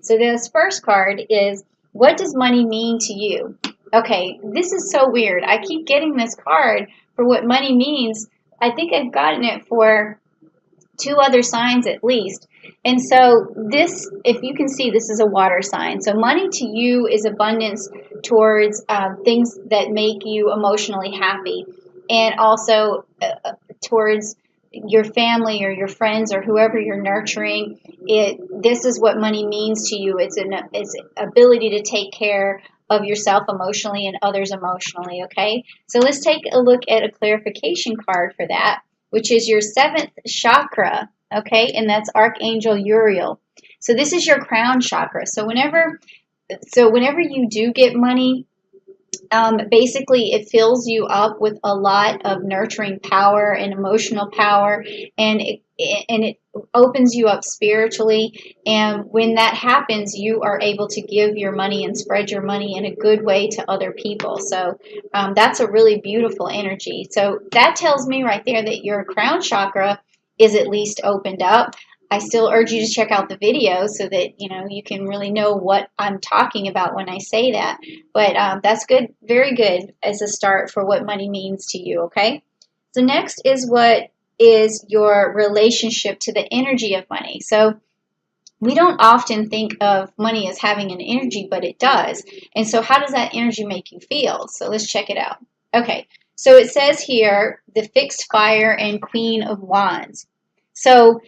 So this first card is, what does money mean to you? Okay, this is so weird. I keep getting this card for what money means. I think I've gotten it for two other signs at least. And so this, if you can see, this is a water sign. So money to you is abundance towards things that make you emotionally happy, and also towards your family or your friends or whoever you're nurturing. This is what money means to you. It's ability to take care of yourself emotionally and others emotionally. Okay, so let's take a look at a clarification card for that, which is your seventh chakra. Okay, and that's Archangel Uriel. So this is your crown chakra. So whenever you do get money, basically it fills you up with a lot of nurturing power and emotional power, and it opens you up spiritually. And when that happens, you are able to give your money and spread your money in a good way to other people. So that's a really beautiful energy. So that tells me right there that your crown chakra is at least opened up. I still urge you to check out the video so that you can really know what I'm talking about when I say that. But that's good, very good as a start for what money means to you. Okay. So next is, what is your relationship to the energy of money? So we don't often think of money as having an energy, but it does. And so how does that energy make you feel? So let's check it out. Okay. So it says here, the fixed fire and Queen of Wands. So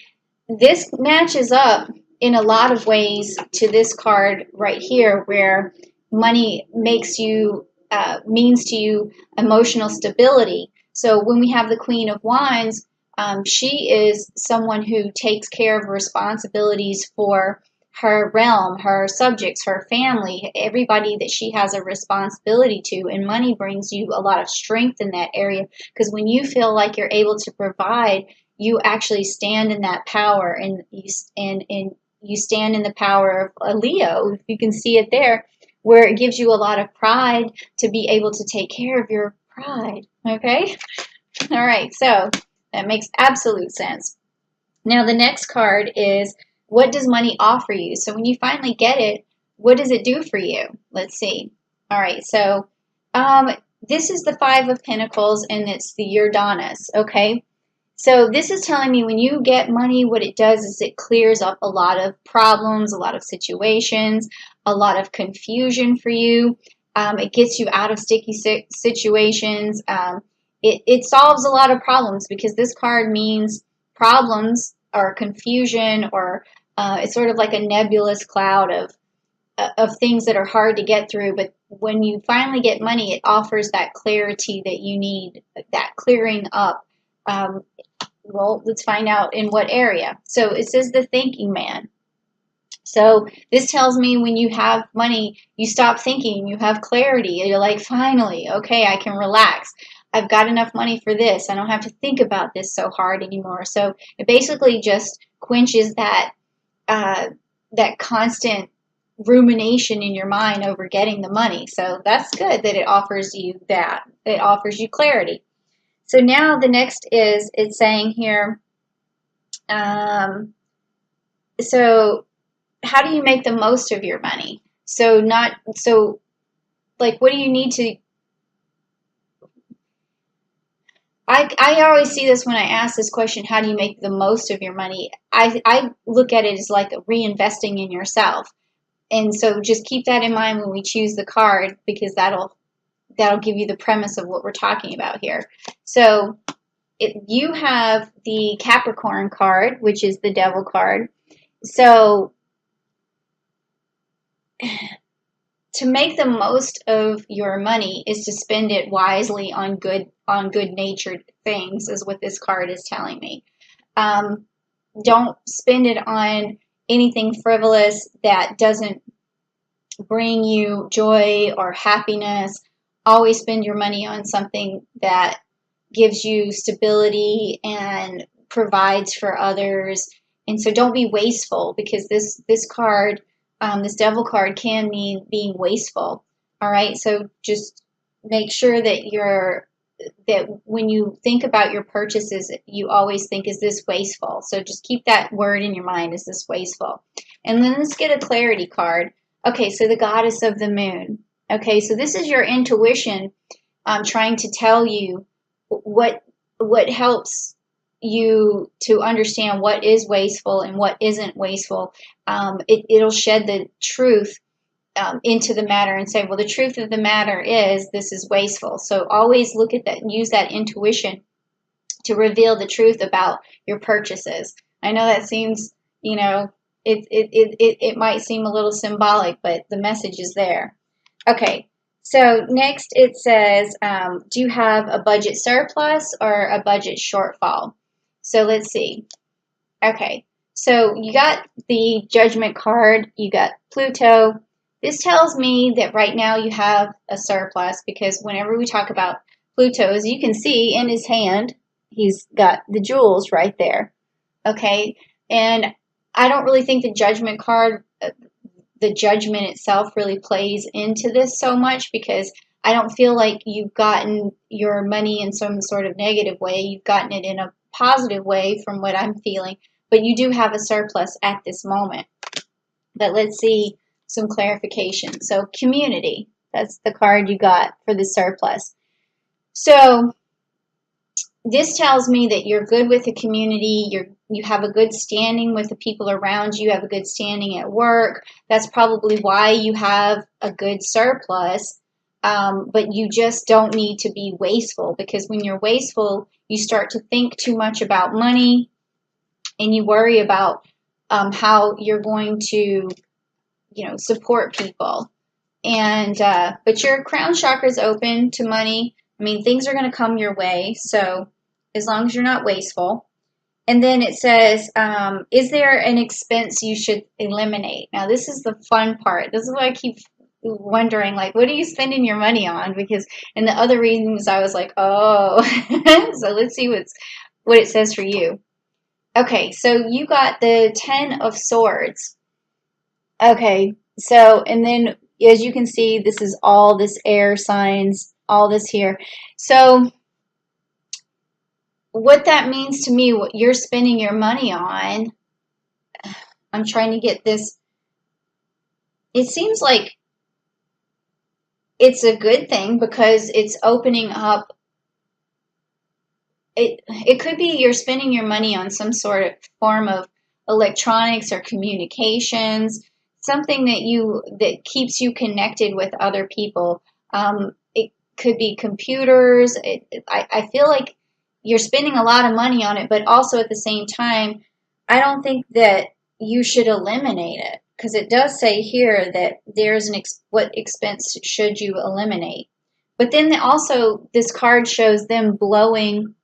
this matches up in a lot of ways to this card right here, where money means to you emotional stability. So when we have the Queen of Wands, she is someone who takes care of responsibilities for her realm, her subjects, her family, everybody that she has a responsibility to. And money brings you a lot of strength in that area, because when you feel like you're able to provide, you actually stand in that power, and you stand in the power of a Leo. If you can see it there, where it gives you a lot of pride to be able to take care of your pride. Okay? All right, so that makes absolute sense. Now the next card is, what does money offer you? So when you finally get it, what does it do for you? Let's see. All right, so this is the Five of Pentacles, and it's the Uranus. Okay. So this is telling me when you get money, what it does is it clears up a lot of problems, a lot of situations, a lot of confusion for you. It gets you out of sticky situations. It solves a lot of problems, because this card means problems or confusion, or it's sort of like a nebulous cloud of things that are hard to get through. But when you finally get money, it offers that clarity that you need, that clearing up. Well, let's find out in what area. So it says the thinking man. So this tells me when you have money, you stop thinking, you have clarity. You're like, finally, okay, I can relax. I've got enough money for this. I don't have to think about this so hard anymore. So it basically just quenches that constant rumination in your mind over getting the money. So that's good that it offers you that. It offers you clarity. So now the next is, it's saying here, so how do you make the most of your money? So like, what do you need to, I always see this when I ask this question, how do you make the most of your money? I look at it as like reinvesting in yourself. And so just keep that in mind when we choose the card, because that'll give you the premise of what we're talking about here. So you have the Capricorn card, which is the Devil card. So to make the most of your money is to spend it wisely on good-natured things, is what this card is telling me. Don't spend it on anything frivolous that doesn't bring you joy or happiness. Always spend your money on something that gives you stability and provides for others. And so don't be wasteful, because this card, this Devil card, can mean being wasteful. All right, so just make sure that when you think about your purchases, you always think, is this wasteful? So just keep that word in your mind, is this wasteful? And then let's get a clarity card. Okay, so the goddess of the moon. Okay, so this is your intuition trying to tell you what helps you to understand what is wasteful and what isn't wasteful. It'll shed the truth into the matter and say, well, the truth of the matter is this is wasteful. So always look at that and use that intuition to reveal the truth about your purchases. I know that seems, it might seem a little symbolic, but the message is there. Okay, so next it says, do you have a budget surplus or a budget shortfall? So let's see. Okay, so you got the Judgment card, you got Pluto. This tells me that right now you have a surplus, because whenever we talk about Pluto, as you can see in his hand, he's got the jewels right there. Okay, and I don't really think the Judgment card, the judgment itself, really plays into this so much, because I don't feel like you've gotten your money in some sort of negative way. You've gotten it in a positive way from what I'm feeling, but you do have a surplus at this moment. But let's see some clarification. So community, that's the card you got for the surplus. So this tells me that you're good with the community, you have a good standing with the people around you, have a good standing at work. That's probably why you have a good surplus. But you just don't need to be wasteful, because when you're wasteful, you start to think too much about money, and you worry about how you're going to, support people. And but your crown chakra is open to money. I mean, things are going to come your way, so as long as you're not wasteful. And then it says, is there an expense you should eliminate? Now, this is the fun part. This is what I keep wondering, like, what are you spending your money on? Because in the other readings, I was like, oh. So let's see what it says for you. Okay, so you got the 10 of Swords. Okay, so, and then as you can see, this is all this air signs, all this here. So what that means to me, what you're spending your money on, I'm trying to get this. It seems like it's a good thing, because it's opening up. It could be you're spending your money on some sort of form of electronics or communications, something that keeps you connected with other people. It could be computers. I feel like you're spending a lot of money on it, but also at the same time, I don't think that you should eliminate it, because it does say here that there's what expense should you eliminate. But then also this card shows them blowing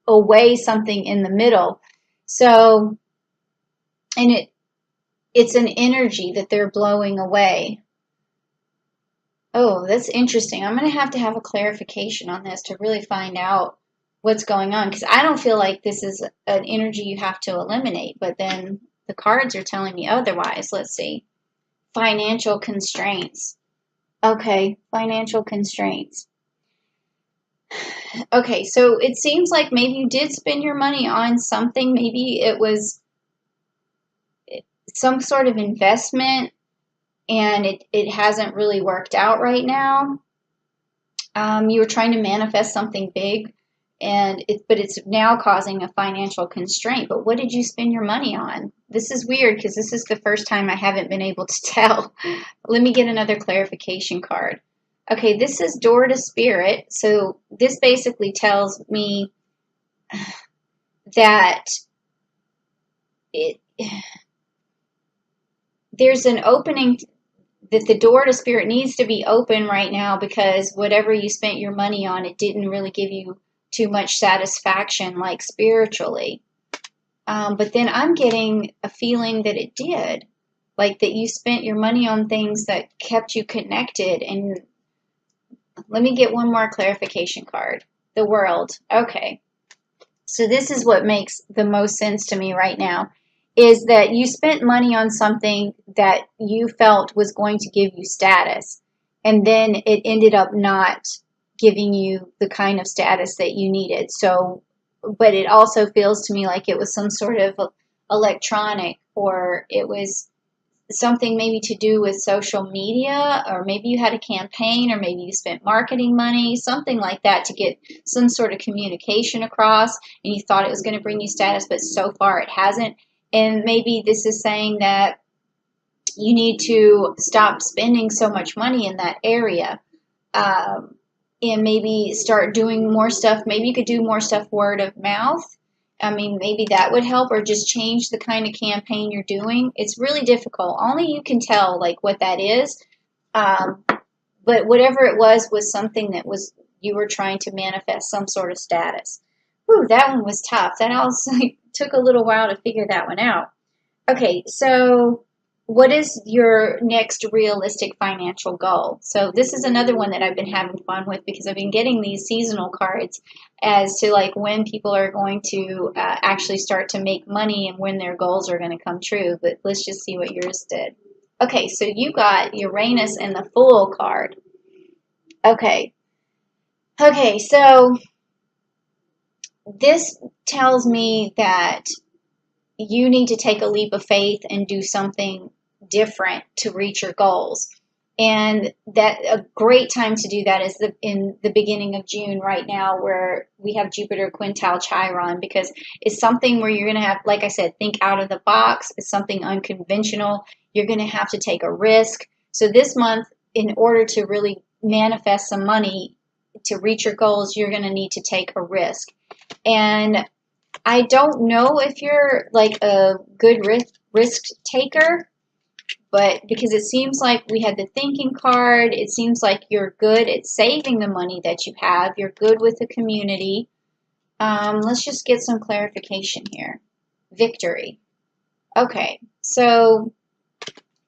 away something in the middle. So, and it's an energy that they're blowing away. Oh, that's interesting. I'm going to have a clarification on this to really find out what's going on, because I don't feel like this is an energy you have to eliminate, but then the cards are telling me otherwise. Let's see. Financial constraints. Okay, financial constraints. Okay, so it seems like maybe you did spend your money on something. Maybe it was some sort of investment, and it hasn't really worked out right now. You were trying to manifest something big, but it's now causing a financial constraint. But what did you spend your money on? This is weird, because this is the first time I haven't been able to tell. Let me get another clarification card. Okay, this is Door to Spirit. So this basically tells me that there's an opening, that the door to Spirit needs to be open right now, because whatever you spent your money on, it didn't really give you too much satisfaction, like spiritually. But then I'm getting a feeling that it did, like that you spent your money on things that kept you connected. And let me get one more clarification card. The World. Okay. So this is what makes the most sense to me right now, is that you spent money on something that you felt was going to give you status, and then it ended up not giving you the kind of status that you needed. So, but it also feels to me like it was some sort of electronic, or it was something maybe to do with social media, or maybe you had a campaign, or maybe you spent marketing money, something like that, to get some sort of communication across, and you thought it was going to bring you status, but so far it hasn't. And maybe this is saying that you need to stop spending so much money in that area, um, and maybe start doing more stuff. Maybe you could do more stuff word of mouth. I mean, maybe that would help, or just change the kind of campaign you're doing. It's really difficult. Only you can tell like what that is. Um, but whatever it was something that was you were trying to manifest some sort of status. Whew, that one was tough. That also like, took a little while to figure that one out. Okay, so what is your next realistic financial goal? So this is another one that I've been having fun with, because I've been getting these seasonal cards as to like when people are going to actually start to make money and when their goals are going to come true. But let's just see what yours did. Okay, so you got Uranus and the Fool card. Okay. Okay, so this tells me that you need to take a leap of faith and do something different to reach your goals. And that a great time to do that is in the beginning of June right now, where we have Jupiter quintile Chiron, because it's something where you're going to have, like I said, think out of the box. It's something unconventional. You're going to have to take a risk. So this month, in order to really manifest some money to reach your goals, you're going to need to take a risk. And I don't know if you're like a good risk taker, but because it seems like we had the thinking card, it seems like you're good at saving the money that you have. You're good with the community. Let's just get some clarification here. Victory. Okay, so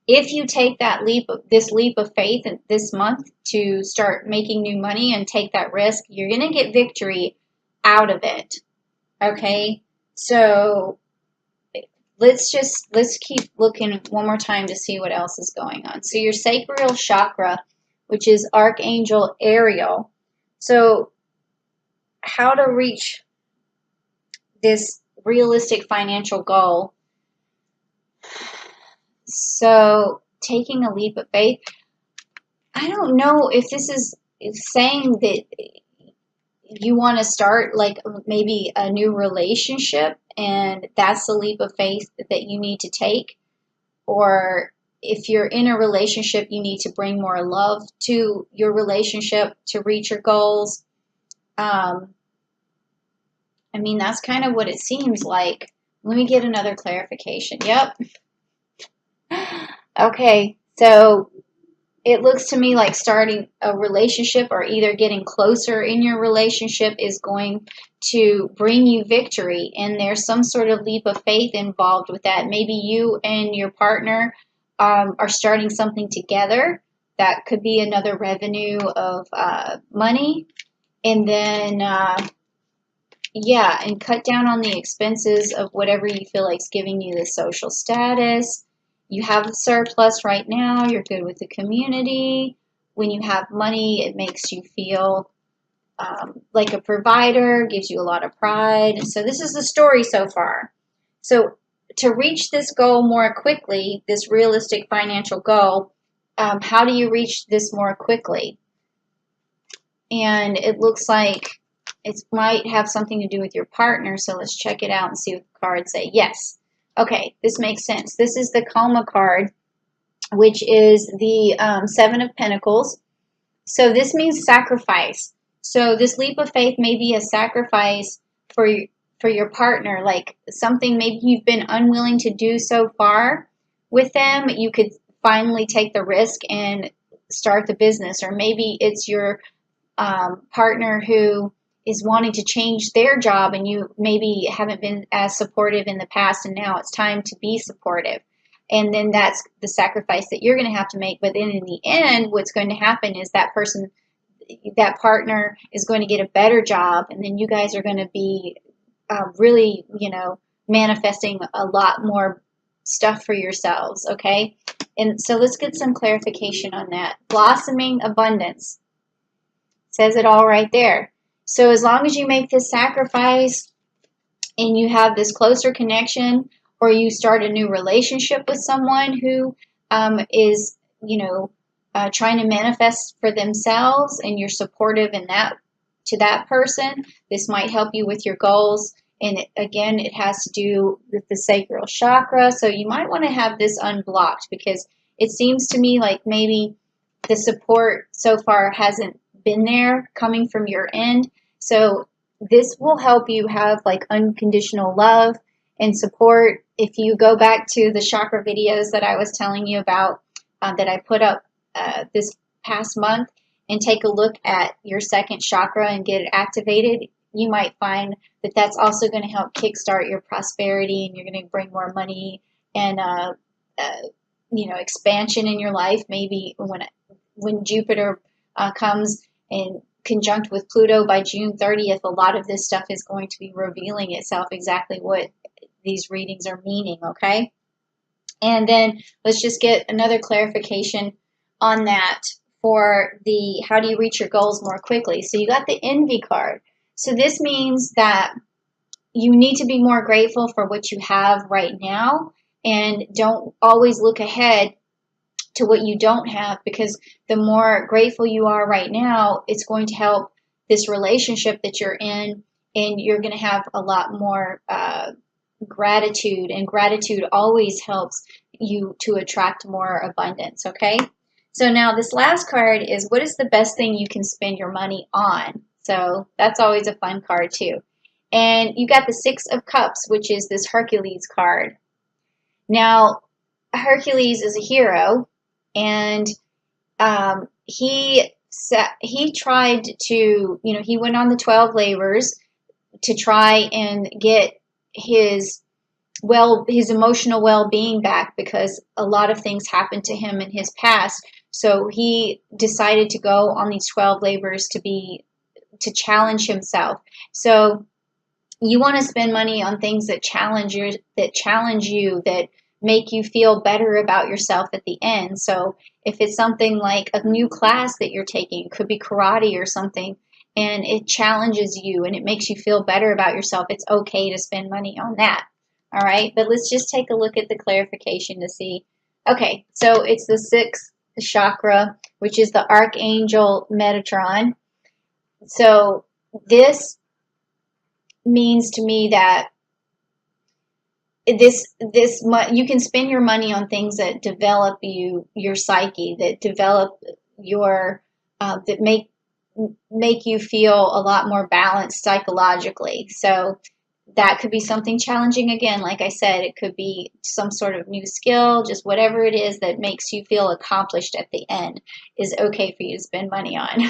if you take this leap of faith this month to start making new money and take that risk, you're going to get victory out of it. Okay, so let's keep looking one more time to see what else is going on. So your sacral chakra, which is Archangel Ariel. So how to reach this realistic financial goal. So taking a leap of faith. I don't know if this is saying that you want to start like maybe a new relationship, and that's the leap of faith that you need to take. Or if you're in a relationship, you need to bring more love to your relationship to reach your goals. I mean, that's kind of what it seems like. Let me get another clarification. Yep. Okay, so it looks to me like starting a relationship or either getting closer in your relationship is going to bring you victory. And there's some sort of leap of faith involved with that. Maybe you and your partner are starting something together. That could be another revenue of money. And then, yeah, and cut down on the expenses of whatever you feel like is giving you the social status. You have a surplus right now. You're good with the community. When you have money, it makes you feel like a provider, gives you a lot of pride. So this is the story so far. So to reach this goal more quickly, this realistic financial goal, how do you reach this more quickly? And it looks like it might have something to do with your partner. So let's check it out and see what the cards say. Yes. Okay, this makes sense. This is the Coma card, which is the Seven of Pentacles. So this means sacrifice. So this leap of faith may be a sacrifice for your partner, like something maybe you've been unwilling to do so far with them. You could finally take the risk and start the business. Or maybe it's your partner who is wanting to change their job, and you maybe haven't been as supportive in the past, and now it's time to be supportive. And then that's the sacrifice that you're going to have to make. But then in the end, what's going to happen is that partner is going to get a better job, and then you guys are going to be really, manifesting a lot more stuff for yourselves, okay? And so let's get some clarification on that. Blossoming abundance. Says it all right there. So as long as you make this sacrifice and you have this closer connection, or you start a new relationship with someone who is, trying to manifest for themselves, and you're supportive in that to that person. This might help you with your goals. And again, it has to do with the sacral chakra. So you might want to have this unblocked, because it seems to me like maybe the support so far hasn't been there coming from your end. So this will help you have like unconditional love and support. If you go back to the chakra videos that I was telling you about, that I put up this past month, and take a look at your second chakra and get it activated, you might find that that's also going to help kickstart your prosperity, and you're going to bring more money and expansion in your life. Maybe when Jupiter comes in conjunct with Pluto by June 30th, a lot of this stuff is going to be revealing itself, exactly what these readings are meaning, okay? And then let's just get another clarification on that for the how do you reach your goals more quickly. So you got the envy card. So this means that you need to be more grateful for what you have right now, and don't always look ahead to what you don't have, because the more grateful you are right now, it's going to help this relationship that you're in, and you're going to have a lot more gratitude, and gratitude always helps you to attract more abundance, okay? So now this last card is, what is the best thing you can spend your money on? So that's always a fun card too. And you got the Six of Cups, which is this Hercules card. Now, Hercules is a hero, and he tried to, he went on the 12 labors to try and get his emotional well-being back, because a lot of things happened to him in his past. So he decided to go on these 12 labors to challenge himself. So you want to spend money on things that challenge you, that make you feel better about yourself at the end. So if it's something like a new class that you're taking, it could be karate or something, and it challenges you and it makes you feel better about yourself, it's okay to spend money on that. All right, but let's just take a look at the clarification to see. Okay, so it's the sixth chakra, which is the Archangel Metatron. So this means to me that you can spend your money on things that develop your psyche, that develop your that make you feel a lot more balanced psychologically. So that could be something challenging. Again, like I said, it could be some sort of new skill, just whatever it is that makes you feel accomplished at the end is okay for you to spend money on.